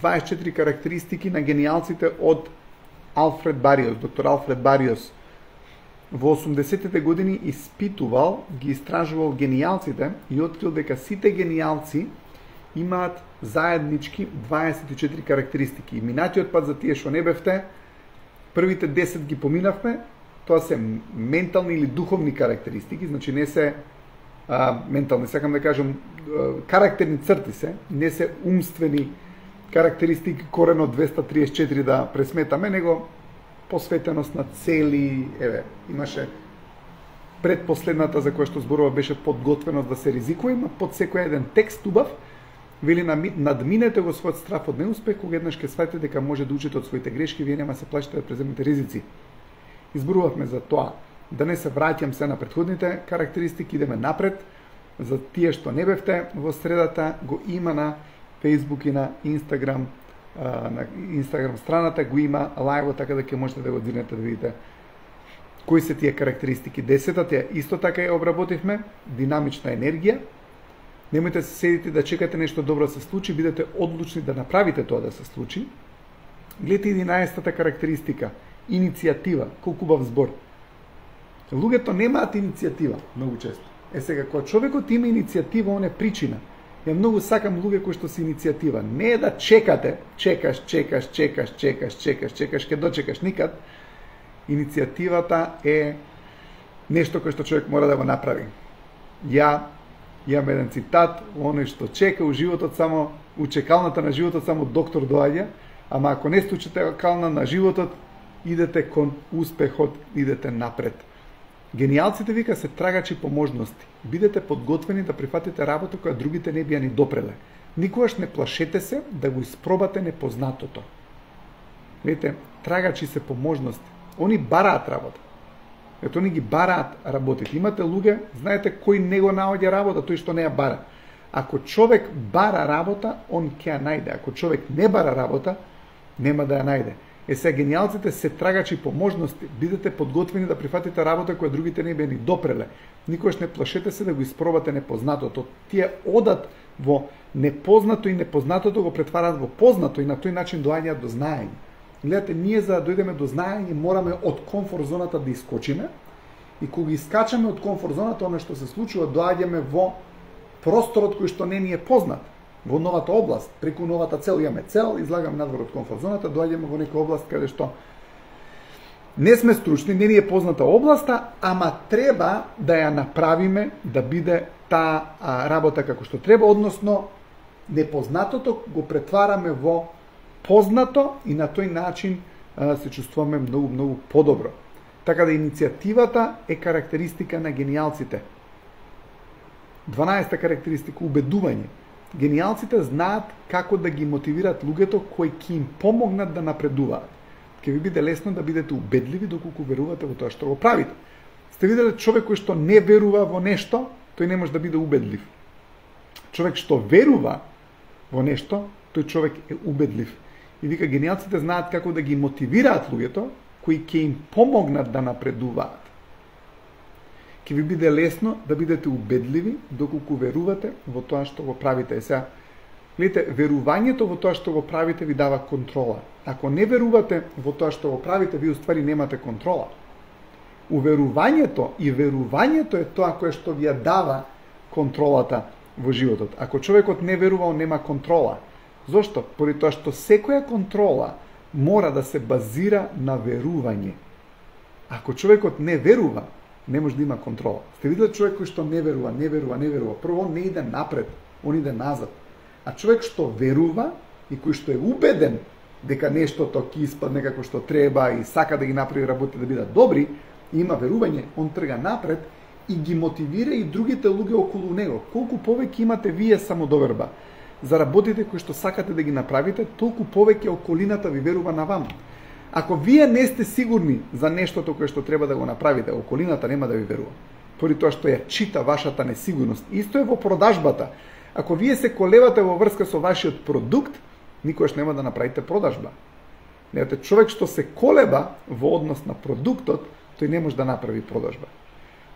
24 карактеристики на гениалците од Алфред Бариос. Доктор Алфред Бариос во 80-тите години испитувал, ги истражувал гениалците и открил дека сите гениалци имаат заеднички 24 карактеристики. И минатиот пат за тие што не бевте, првите 10 ги поминавме, тоа се ментални или духовни карактеристики, значи не се ментални, сакам да кажам, карактерни црти се, не се умствени карактеристики корено 234 да пресметаме, него посветеност на цели, имаше предпоследната за која што зборува беше подготвеност да се ризикува, има под секој еден текст убав, вели надминете го својот страф од неуспех, кога еднаш ќе сватите дека може да учите од своите грешки, вие нема се плашите да преземете ризици. Изборувавме за тоа, да не се враќам се на претходните карактеристики, идеме напред. За тие што не бевте во средата, го има на Facebook и на Instagram, страната го има лајво, така да ќе можете да го дирнете да видите кои се тие карактеристики. 10-та исто така ја обработивме, динамична енергија. Немојте се седите да чекате нешто добро да се случи, бидете одлучни да направите тоа да се случи. Гледате 11-та карактеристика, иницијатива, колку убав збор. Луѓето немаат иницијатива многу често. Сега, кога човекот има иницијатива, он е причина. Ја многу сакам луѓе кои што се иницијатива. Не е да чекате, чекаш, ке дочекаш никад. Иницијативата е нешто кое што човек мора да го направи. Ја имам еден цитат, оној што чека у животот само, у чекалната на животот само доктор доаѓа, ама ако не сте у чекална на животот, идете кон успехот, идете напред. Гениалците, вика, се трагачи по можности. Бидете подготвени да прифатите работа која другите не бија ни допреле. Никогаш не плашете се да го испробате непознатото. Видите, трагачи се по можности. Они бараат работа. Ето, они ги бараат работите. Имате луѓе, знаете кој не го наоѓа работа, тој што не ја бара. Ако човек бара работа, он ќе ја најде. Ако човек не бара работа, нема да ја најде. Сега гениалците се трагачи по можности. Бидете подготвени да прифатите работа која другите не бе ни допреле. Никогаш не плашете се да го испробате непознатото. Тие одат во непознато и непознатото го претварат во познато и на тој начин доаѓаат до знаење. Гледате, ние за да дојдеме до знаење мораме од комфорт зоната да искочиме и кога искачаме од комфорт зоната, оно што се случува, доаѓаме во просторот кој што не ни е познат. Во новата област, преку новата цел, имаме цел, излагаме надвор од комфорт зоната, доаѓаме во некоја област каде што не сме стручни, не ни е позната областа, ама треба да ја направиме да биде таа работа како што треба, односно непознатото го претвараме во познато и на тој начин се чувствуваме многу подобро. Така да иницијативата е карактеристика на гениалците. 12-та карактеристика, убедување. Гениалците знаат како да ги мотивираат луѓето кои ќе им помогнат да напредуваат. Ќе ви биде лесно да бидете убедливи доколку верувате во тоа што го правите. Сте виделе човек кој што не верува во нешто, тој не може да биде убедлив. Човек што верува во нешто, тој човек е убедлив. И вика, гениалците знаат како да ги мотивираат луѓето кои ќе им помогнат да напредуваат. Ќе ви биде лесно да бидете убедливи доколку верувате во тоа што го правите. Сега, гледате, верувањето во тоа што го правите ви дава контрола. Ако не верувате во тоа што го правите, ви уствари немате контрола. Уверувањето и верувањето е тоа кое што ви ја дава контролата во животот. Ако човекот не верува, он нема контрола. Зошто? Поради тоа што секоја контрола мора да се базира на верување. Ако човекот не верува, не може да има контрола. Сте видели човек кој што не верува. Прво, он не иде напред, он иде назад. А човек што верува и кој што е убеден дека нештото ќе испадне како што треба и сака да ги направи работи да бидат добри, и има верување, он трга напред и ги мотивира и другите луѓе околу него. Колку повеќе имате вие самодоверба за работите кои што сакате да ги направите, толку повеќе околината ви верува на вам. Ако вие не сте сигурни за нештото кое што треба да го направите, околината нема да ви верува. Поради тоа што ја чита вашата несигурност. Исто е во продажбата. Ако вие се колевате во врска со вашиот продукт, никогаш нема да направите продажба. Гледате, човек што се колеба во однос на продуктот, тој не може да направи продажба.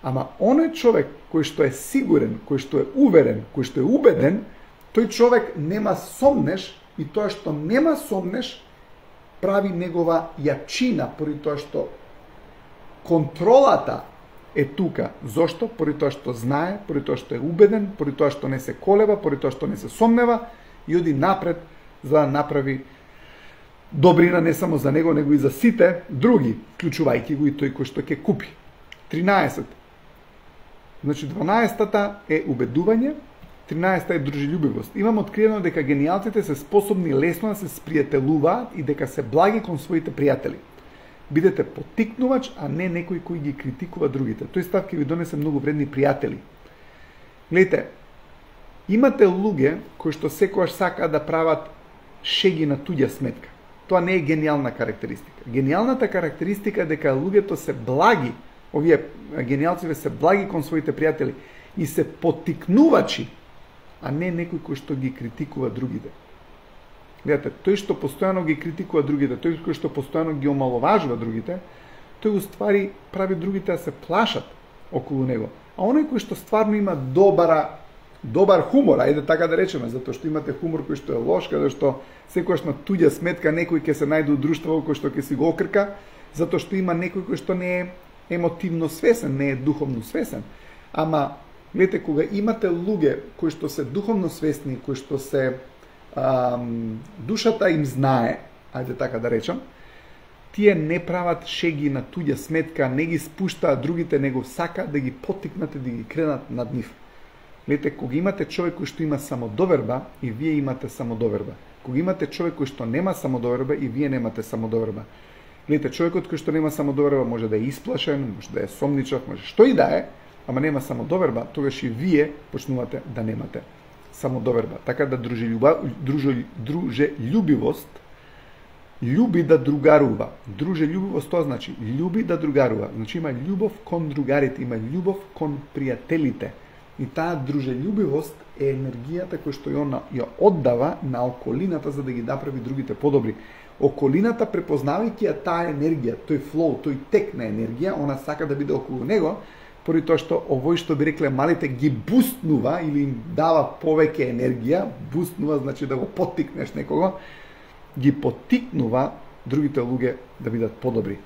Ама оној човек кој што е сигурен, кој што е уверен, кој што е убеден, тој човек нема сомнеш и тоа што нема сомнеш прави негова јачина, поради тоа што контролата е тука. Зошто? Поради тоа што знае, поради тоа што е убеден, поради тоа што не се колеба, поради тоа што не се сомнева и оди напред за да направи добрина не само за него, него и за сите други, вклучувајќи го и тој кој што ќе купи. 13. Значи 12-та е убедување, 13-та е дружелюбивост. Имам откриено дека генијалците се способни лесно да се спријателуваат и дека се благи кон своите пријатели. Бидете поттикнувач, а не некој кој ги критикува другите. Тој став ќе ви донесе многу вредни пријатели. Гледайте, имате луѓе кои што секогаш сакаат да прават шеги на туѓа сметка. Тоа не е гениална карактеристика. Гениалната карактеристика е дека луѓето се благи, овие генијалците се благи кон своите пријатели и се поттикнувачи, а не некој кој што ги критикува другите. Гледате, тој што постојано ги критикува другите, тој кој што постојано ги омаловажува другите, тој уствари прави другите да се плашат околу него. А оној кој што стварно има добар хумор, ајде така да речеме, затоа што имате хумор кој што е лош, каде што секогаш на туѓа сметка некој ќе се најде у друштво кој што ќе си го окрка, затоа што има некој кој што не е емотивно свесен, не е духовно свесен. Ама, гледате, кога имате луѓе кои што се духовно свесни, кои што се душата им знае, ајде така да речам, тие не прават шеги на туѓа сметка, не ги спуштаат другите, него сака да ги поттикнат и да ги кренат над нив. Гледате, кога имате човек кој што има самодоверба и вие имате самодоверба. Кога имате човек кој што нема самодоверба и вие немате самодоверба. Гледате, човекот кој што нема самодоверба може да е исплашен, може да е сомничав, може што и да е, ама нема самодоверба, тогаш и вие почнувате да немате самодоверба. Така да дружелюбивост љуби да другарува. Дружелюбивост тоа значи љуби да другарува. Значи има љубов кон другарите, има љубов кон пријателите. И таа дружелюбивост е енергијата која што ја оддава на околината за да ги направи другите подобри. Околината, препознавајќи ја таа енергија, тој флоу, тој тек на енергија, она сака да биде околу него, поради тоа што овој што би рекле малите ги бустнува или им дава повеќе енергија, бустнува значи да го поттикнеш некого, ги поттикнува другите луѓе да бидат подобри.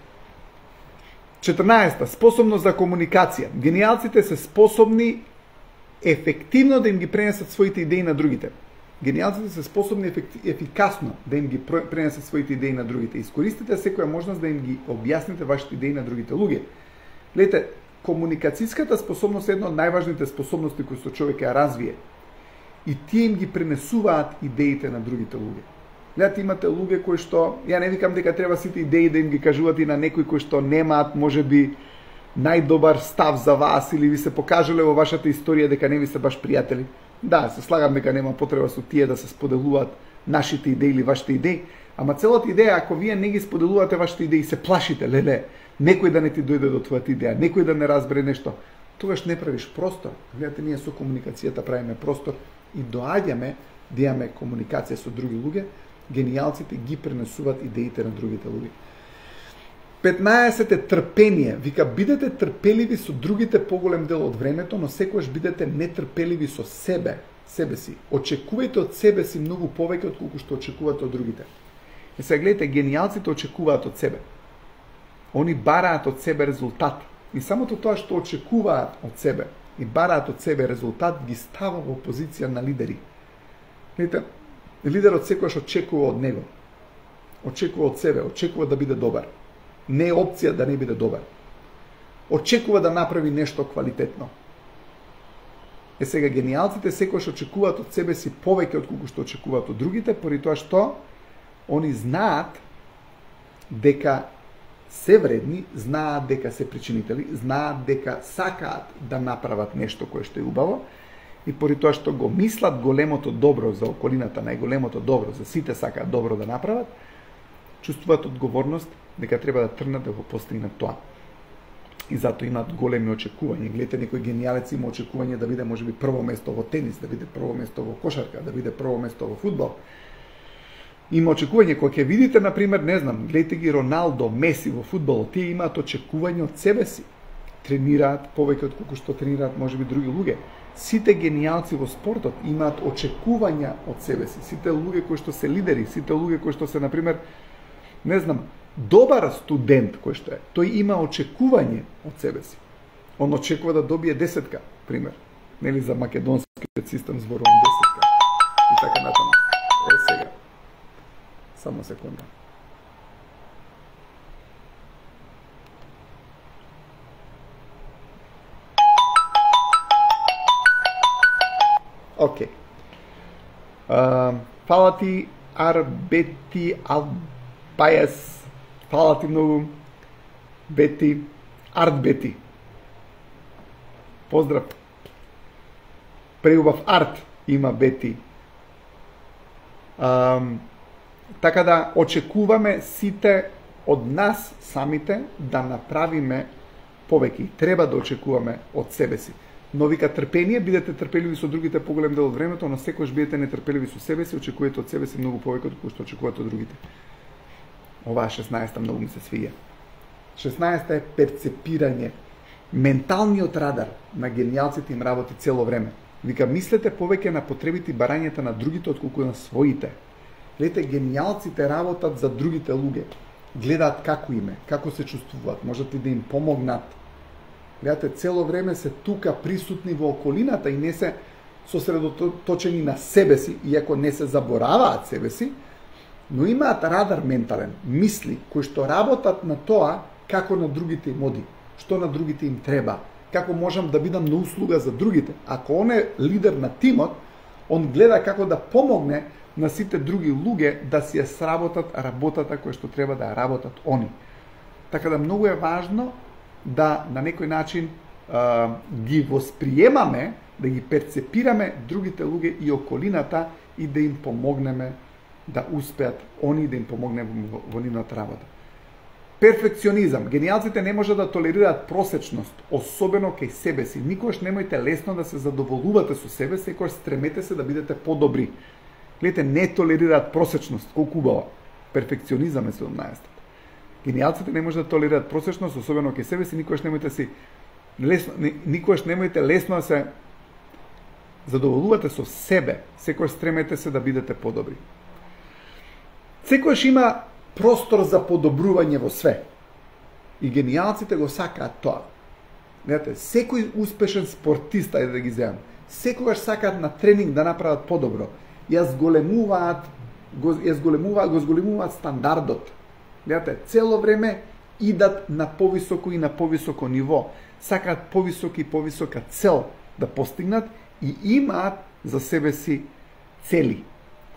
14. Способност за комуникација. Генијалците се способни ефективно да им ги пренесат своите идеи на другите. Генијалците се способни ефикасно да им ги пренесат своите идеи на другите. Искористите секоја можност да им ги објасните вашите идеи на другите луѓе. Гледате, комуникацијската способност е една од најважните способности кои што човек ја развие. И тие им ги пренесуваат идеите на другите луѓе. Гледате, имате луѓе кои што, ја не викам дека треба сите идеи да им ги кажувате и на некои кои што немаат можеби најдобар став за вас или ви се покажале во вашата историја дека не ви се баш пријатели. Да, се слагам дека нема потреба со тие да се споделуваат нашите идеи или вашите идеи, ама целата идеја, ако вие не ги споделувате вашите идеи, се плашите, леле, некој да не ти дојде до твојата идеја, некој да не разбере нешто, тогаш не правиш простор. Гледате, ние со комуникацијата правиме простор и доаѓаме да имаме комуникација со други луѓе, генијалците ги пренесуваат идеите на другите луѓе. 15 е трпение. Вика, бидете трпеливи со другите поголем дел од времето, но секогаш бидете нетрпеливи со себе си. Очекувајте од себе си многу повеќе од колку што очекувате од другите. И сега гледате, генијалците очекуваат од себе. Они бараат од себе резултат. И самото тоа што очекуваат од себе и бараат од себе резултат ги става во позиција на лидери. Гледате, лидерот секогаш очекува од него. Очекува од себе, очекува да биде добар. Не е опција да не биде добар. Очекува да направи нешто квалитетно. Сега генијалците секогаш очекуваат од себе си повеќе од колку што очекуваат од другите, поради тоа што они знаат дека се вредни, знаат дека се причинители, знаат дека сакаат да направат нешто кое што е убаво и поради тоа што го мислат големото добро за околината, најголемото добро, за сите сакаат добро да направат, чувствуваат одговорност дека треба да тргнат да го постигнат тоа. И затоа имаат големи очекувања. Гледате, некој генијалец има очекување да биде можеби прво место во тенис, да биде прво место во кошарка, да биде прво место во фудбал. Има очекување, кога ќе видите, например, не знам, гледате ги Роналдо, Меси во фудбалот, тие имаат очекување од себе си. Тренираат повеќе од колку што тренираат можеби други луѓе. Сите гениалци во спортот имаат очекувања од себе си. Сите луѓе кои што се лидери, сите луѓе кои што се, например, не знам, добар студент кој што е, тој има очекување од себе си. Он очекува да добие 10-ка, пример. Нели за македонскиот систем зборувам 10-ка. И така натаму. Сега. Само секунда. Окей. Фала ти Арбети Албајас. Фала ти многу. Бети. Арт Бети. Поздрав. Преубав арт има Бети. Така да очекуваме сите од нас самите да направиме повеќе. Треба да очекуваме од себе си. Но вика трпение, бидете трпеливи со другите поголем дел од времето, но секогаш бидете нетрпеливи со себе си, очекувате од себе си многу повеќе од кој што очекувате од другите. Оваа 16-та многу ми се свија. 16-та е перцепирање. Менталниот радар на гениалците им работи цело време. Вика, мислете повеќе на потребите и барањата на другите отколку на своите. Гледате, гениалците работат за другите луѓе. Гледаат како име, како се чувствуваат, можат и да им помогнат. Гледате, цело време се тука присутни во околината и не се сосредоточени на себе си, иако не се забораваат себе си, но имаат радар ментален, мисли, кои што работат на тоа како на другите им оди, што на другите им треба, како можам да бидам на услуга за другите. Ако он е лидер на тимот, он гледа како да помогне на сите други луѓе да си ја сработат работата која што треба да ја работат они. Така да многу е важно да на некој начин ги восприемаме, да ги перцепираме другите луѓе и околината и да им помогнеме да успеат они, да им помогнеме во нивната работа. Перфекционизам. Гениалците не може да толерираат просечност, особено кај себе си. Никогаш немојте лесно да се задоволувате со себе, секогаш стремете се да бидете подобри. Гледате, не толерираат просечност, колку убаво. Перфекционизам е 17. Гениалците не може да толерираат просечност, особено кај себе си, никогаш немојте лесно да се задоволувате со себе, секогаш стремете се да бидете подобри. Секогаш има простор за подобрување во све. И гениалците го сакаат тоа. Гледате, секој успешен спортист, ајде да ги земам, секогаш сакаат на тренинг да направат подобро. Го зголемуваат стандардот. Гледате, цело време идат на повисоко и на повисоко ниво. Сакаат повисока и повисока цел да постигнат и имаат за себе си цели.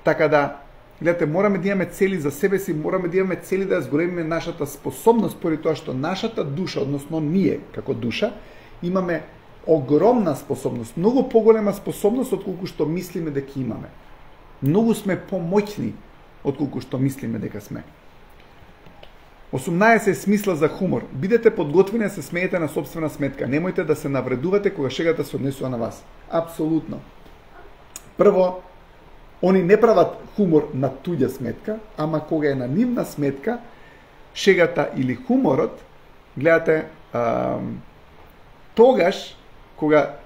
Така да, гледате, мораме да имаме цели за себе си, мораме да имаме цели да ја зголемиме нашата способност, поради тоа што нашата душа, односно ние како душа, имаме огромна способност, многу поголема способност отколку што мислиме дека имаме. Многу сме помоćни отколку што мислиме дека сме. 18 е смисла за хумор. Бидете подготвени да се смеете на собствена сметка. Немојте да се навредувате кога шегата се однесува на вас. Апсолутно. Прво, они не прават хумор на туѓа сметка, ама кога е на нивна сметка, шегата или хуморот, гледате, тогаш, кога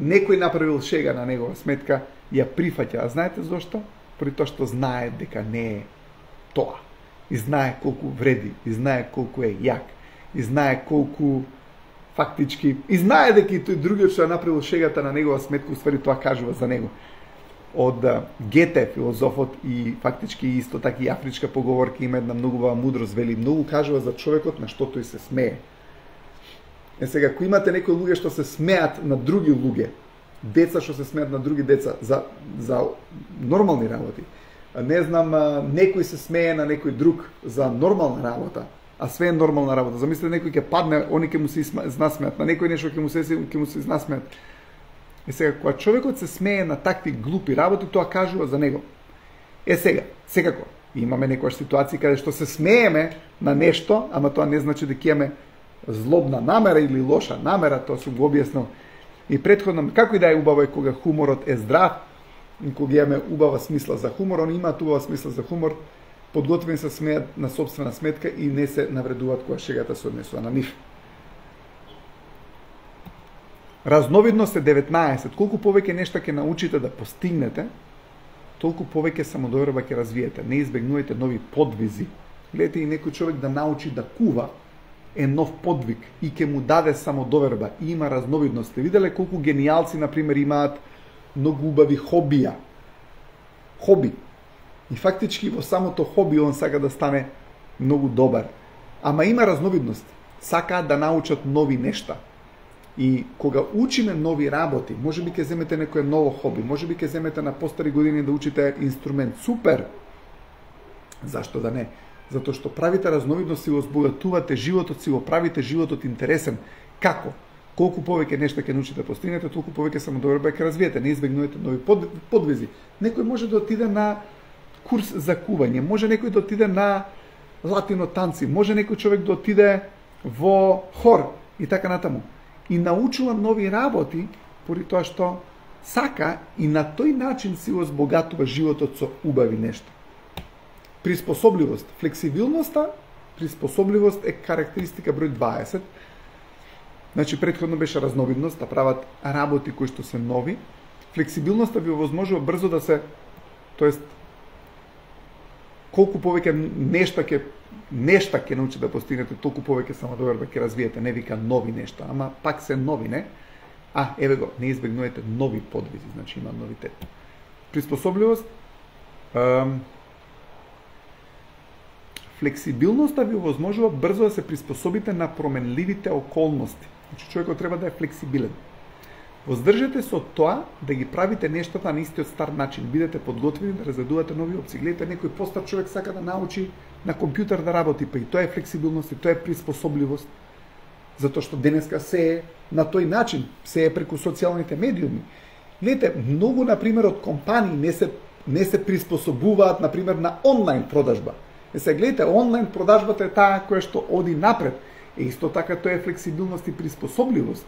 некој направил шега на негова сметка, ја прифаќа. А знаете зошто? При тоа што знае дека не е тоа. И знае колку вреди, и знае колку е јак, и знае колку фактички, и знае дека и тој другиот што ја направил шегата на негова сметка, уствари тоа кажува за него. Од Гете, филозофот, и фактички исто така и афричка поговорка има една многу убава мудрост, вели, многу кажува за човекот на што тој се смее. Сега, ако имате некои луѓе што се смеат на други луѓе, деца што се смеат на други деца за нормални работи, не знам, некој се смее на некој друг за нормална работа, а све е нормална работа. Замислете, некој ќе падне, они ќе му се изнасмеат, на некој нешто ќе му се изнасмеат. Сега, кога човекот се смее на такви глупи работи, тоа кажува за него. Сега, секако, имаме некоја ситуација каде што се смееме на нешто, ама тоа не значи дека имаме злобна намера или лоша намера, тоа сум го објаснил и претходно. Како и да е, убаво е кога хуморот е здрав, и кога имаме убава смисла за хумор, они имаат убава смисла за хумор, подготвени се смеат на собствена сметка и не се навредуваат кога шегата се однесува на нив. Разновидност е 19. Колку повеќе нешта ќе научите да постигнете, толку повеќе самодоверба ќе развиете. Не избегнувајте нови подвизи. Гледате, и некој човек да научи да кува е нов подвиг и ќе му даде самодоверба и има разновидност. Виделе колку гениалци, например, имаат многу убави хобија. Хоби. И фактички во самото хоби он сака да стане многу добар. Ама има разновидност. Сакаат да научат нови нешта. И кога учиме нови работи, може би ќе земете некое ново хоби, може би ќе земете на постари години да учите инструмент. Супер! Зашто да не? Затоа што правите разновидност, си го збогатувате животот, си го правите животот интересен. Како? Колку повеќе нешта ќе научите постигнете, толку повеќе самодоверба ќе развиете. Не избегнувате нови подвизи. Некој може да отиде на курс за кување, може некој да отиде на латино танци, може некој човек да отиде во хор и така натаму. И научува нови работи поради тоа што сака и на тој начин си го збогатува животот со убави нешта. Приспособливост. Флексибилноста, приспособливост е карактеристика број 20. Значи, претходно беше разновидност, да прават работи кои што се нови. Флексибилноста ви овозможува брзо да се, тоест, колку повеќе нешта ќе научи да постигнете, толку повеќе самодоверба ќе развиете. Не вика нови нешта, ама пак се нови, не? Еве го, не избегнувате нови подвизи, значи има новитет. Приспособливост. Флексибилноста ви овозможува брзо да се приспособите на променливите околности. Значи човекот треба да е флексибилен. Воздржете се од тоа да ги правите нештата на истиот стар начин. Бидете подготвени да разгледувате нови опции. Гледате, некој постар човек сака да научи на компјутер да работи, па и тоа е флексибилност, и тоа е приспособливост. Затоа што денеска се е на тој начин, се е преку социјалните медиуми. Гледате, многу, например, од компании не се приспособуваат, например, на онлайн продажба. Се гледате, онлайн продажбата е таа која што оди напред. Исто така тоа е флексибилност и приспособливост.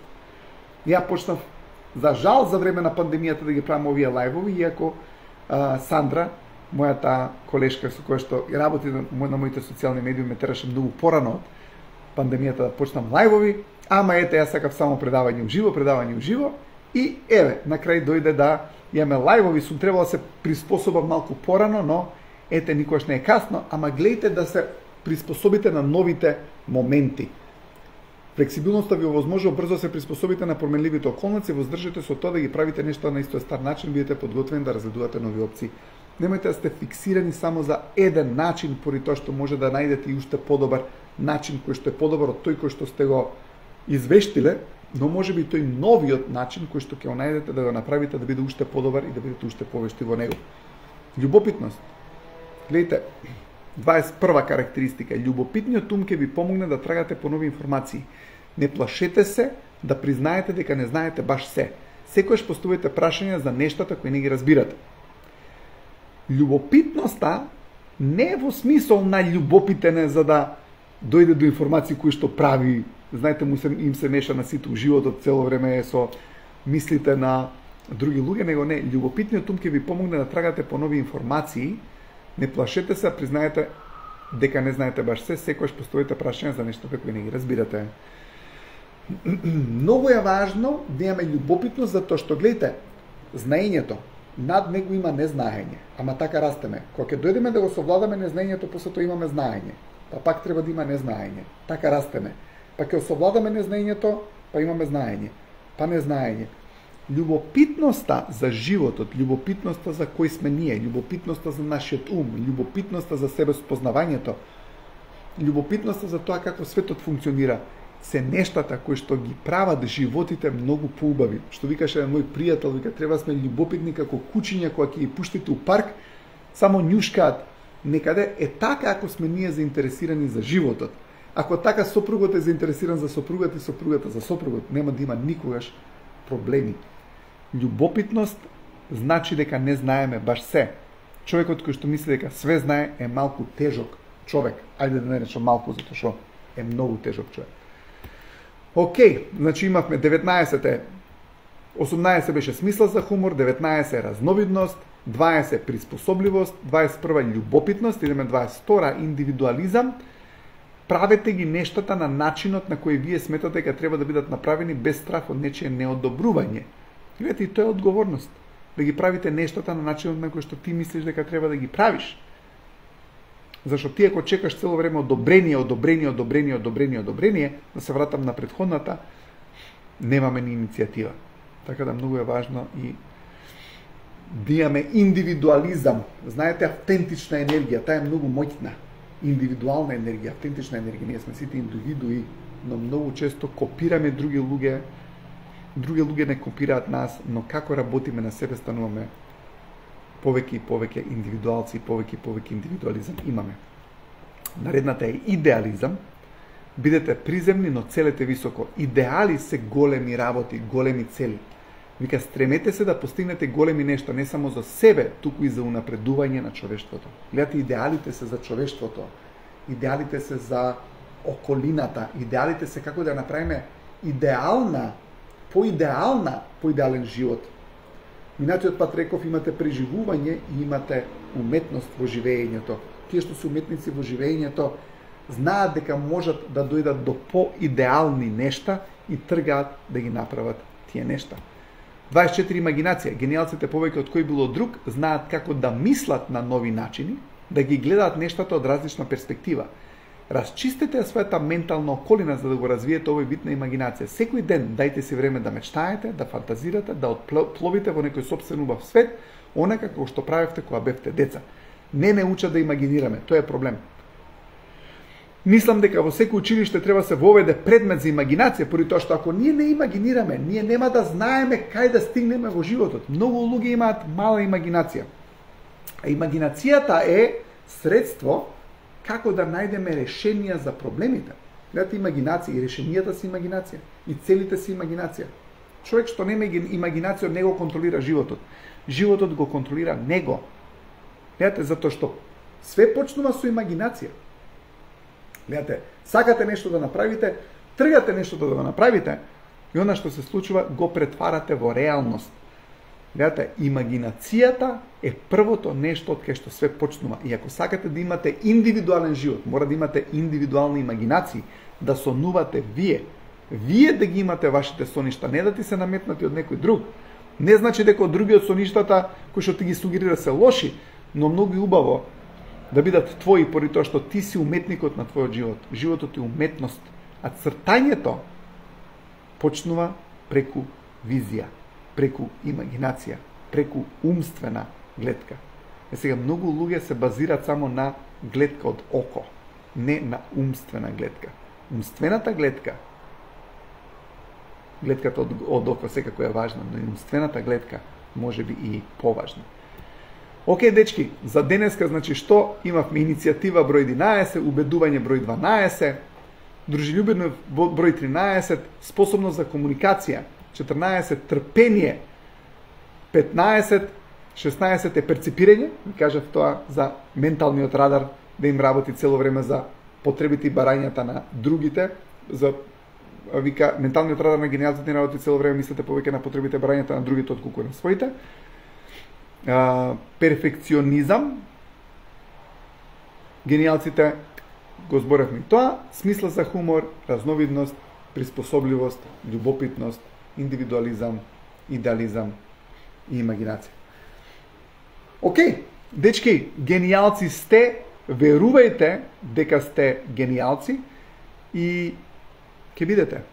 Ја почнав, за жал, за време на пандемијата да ги правам овие лајвови, иако Сандра, мојата колешка со која што работи на моите социјални медиуми, ме тераше многу порано од пандемијата да почнам лајвови, ама ете, јас сакав само предавање уживо, и еве, на крај дојде да имаме лајвови, сум требало да се приспособам малку порано, но ете, никогаш не е касно, ама гледайте да се приспособите на новите моменти. Флексибилноста ви овозможува брзо да се приспособите на променливите околности, воздржите со тоа да ги правите нешто на истој стар начин, бидете подготвени да разгледувате нови опции. Немојте да сте фиксирани само за еден начин, поради тоа што може да најдете и уште подобар начин кој што е подобар од тој кој што сте го извештиле, но може би тој новиот начин кој што ќе го најдете да го направите да биде уште подобар и да бидете уште повешти во него. Љубопитност. Гледайте, 21 карактеристика. Љубопитниот ум ќе ви помогне да трагате по нови информации. Не плашете се да признаете дека не знаете баш се. Секојаш поставувате прашања за нештата кои не ги разбирате. Љубопитноста не е во смисол на љубопитене за да дојде до информации кои што прави, знаете, им се меша на сите у животот, цело време е со мислите на други луѓе, него не. Љубопитниот ум ќе ви помогне да трагате по нови информации. Не плашете се, признаете дека не знаете баш се, секојаш поставите прашања за нештата кои не ги разбирате. Многу е важно да имаме љубопитност, затоа што, гледате, знаењето, над него има незнаење, ама така растеме. Кога ќе дојдеме да го совладаме незнаењето, после тоа имаме знаење, па пак треба да има незнаење, така растеме. Па ќе совладаме незнаењето, па имаме знаење, па незнаење. Љубопитноста за животот, љубопитноста за кој сме ние, љубопитноста за нашиот ум, љубопитноста за себе спознавањето, љубопитноста за тоа како светот функционира, се нештата кои што ги прават животите многу поубави. Што викаше мој пријател, вика, треба сме љубопитни како кучиња кога ќе ги пуштите у парк, само њушкаат некаде. Е така ако сме ние заинтересирани за животот. Ако така сопругот е заинтересиран за сопругата и сопругата за сопругот, нема да има никогаш проблеми. Љубопитност значи дека не знаеме баш се. Човекот кој што мисли дека све знае е малку тежок човек. Ајде да не речам малку, затоа што е многу тежок човек. Океј, значи имавме 19 18 беше смисла за хумор, 19 е разновидност, 20 приспособливост, 21 љубопитност, идеме 22 индивидуализам, правете ги нештата на начинот на кој вие сметате дека треба да бидат направени без страх од нечие неодобрување. Видите, и тоа е одговорност. Да ги правите нештата на начинот на кој што ти мислиш дека треба да ги правиш. Зашто ти ако чекаш цело време одобрение, да се вратам на претходната, немаме ни иницијатива. Така да многу е важно и да имаме индивидуализам. Знаете, автентична енергија, таа е многу моќна. Индивидуална енергија, автентична енергија. Ние сме сите индивидуи, но многу често копираме други луѓе. Други луѓе не копираат нас, но како работиме на себе стануваме повеќе и повеќе индивидуалци, повеќе и повеќе индивидуализам имаме. Наредната е идеализам. Бидете приземни, но целете високо. Идеали се големи работи, големи цели. Вика, стремете се да постигнете големи нешта, не само за себе, туку и за унапредување на човештвото. Гледате, идеалите се за човештвото, идеалите се за околината, идеалите се како да направиме поидеален живот. Минатиот пат реков, имате преживување и имате уметност во живеењето. Тие што се уметници во живеењето знаат дека можат да дојдат до поидеални нешта и тргаат да ги направат тие нешта. 24 имагинација. Гениалците повеќе од кој било друг знаат како да мислат на нови начини, да ги гледаат нештата од различна перспектива. Расчистете својата ментална околина за да го развиете овој вид на имагинација. Секој ден дајте си време да мечтаете, да фантазирате, да отпловите во некој сопствен убав свет, онака како што правевте кога бевте деца. Не учат да имагинираме, тоа е проблем. Мислам дека во секој училиште треба се воведе предмет за имагинација, поради тоа што ако ние не имагинираме, ние нема да знаеме кај да стигнеме во животот. Многу луѓе имаат мала имагинација. А имагинацијата е средство како да најдеме решенија за проблемите. Гледате, имагинација и решенијата се имагинација. И целите се имагинација. Човек што нема имагинација, не го контролира животот. Животот го контролира него. Гледате, затоа што све почнува со имагинација. Гледате, сакате нешто да направите, тргате нешто да го направите и она што се случува го претварате во реалност. Гледате, имагинацијата е првото нешто од кај што све почнува. И ако сакате да имате индивидуален живот, мора да имате индивидуални имагинации, да сонувате вие. Вие да ги имате вашите соништа, не да ти се наметнати од некој друг. Не значи дека од другиот соништата кои што ти ги сугерира се лоши, но многу убаво да бидат твои, поради тоа што ти си уметникот на твојот живот. Животот е уметност, а цртањето почнува преку визија, преку имагинација, преку умствена гледка. Сега многу луѓе се базираат само на гледка од око, не на умствена гледка. Умствената гледка, гледката од око секако е важна, но и умствената гледка може би и поважна. Океј, дечки, за денеска, значи, што имавме? Иницијатива број 11, убедување број 12, дружелюбено број 13, способност за комуникација, 14, трпение, 15, 16 е перципирање, ви кажав тоа за менталниот радар, да им работи цело време за потребите и барањата на другите, за вика, менталниот радар на гениалците им работи цело време, мислите повеќе на потребите и барањата на другите отколку на своите. Перфекционизам, гениалците го зборевме и тоа, смисла за хумор, разновидност, приспособливост, љубопитност, индивидуализам, идеализам и имагинација. Океј, дечки, гениалци сте, верувајте дека сте гениалци и ќе видите.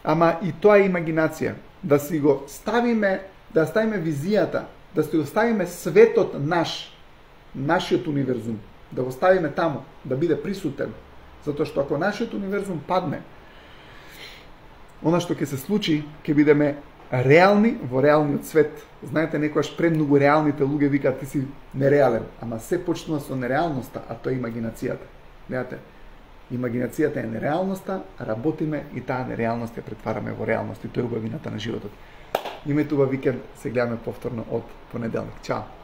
Ама и тоа е имагинација, да си го ставиме, да ставиме визијата, да си оставиме светот наш, нашиот универзум, да го ставиме таму, да биде присутен. Затоа што ако нашиот универзум падне, она што ќе се случи, ќе бидеме реални во реалниот свет. Знаете, некојаш премногу реалните луѓе викаат ти си нереален, ама се почнува со нереалноста, а тоа е имагинацијата. Гледате, имагинацијата е нереалноста, работиме и таа нереалност ја претвараме во реалност и тоа е убавината на животот. Имајте убав викенд, се гледаме повторно од понеделник. Чао!